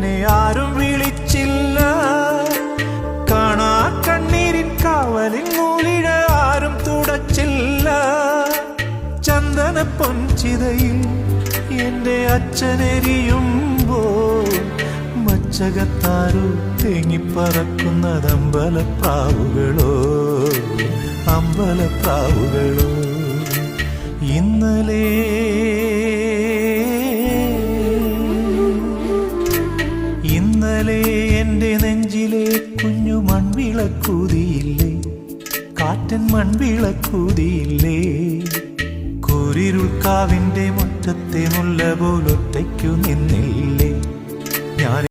എന്നെ ആരും വിളിച്ചില്ല. കാണാ കണ്ണീരിൻ കാവലിൻ മൂലിഴ ആരും തുടച്ചില്ല. ചന്ദന പൊൻചിതയിൽ എന്റെ അച്ഛനെരിയുമ്പോൾ മച്ചകത്താരോ തേങ്ങിപ്പറക്കുന്നതമ്പലപ്രാവുകളോ, അമ്പലപ്രാവുകളോ. ഇന്നലെ എന്റെ നെഞ്ചിലെ കുഞ്ഞു മൺവിളക്കൂതിയില്ലേ, കാറ്റൻ മൺവിളക്കൂതിയില്ലേ. കൂരിരുൾക്കാവിന്റെ മുറ്റത്തെ മുല്ല പോലൊറ്റയ്ക്കു നിന്നില്ലേ.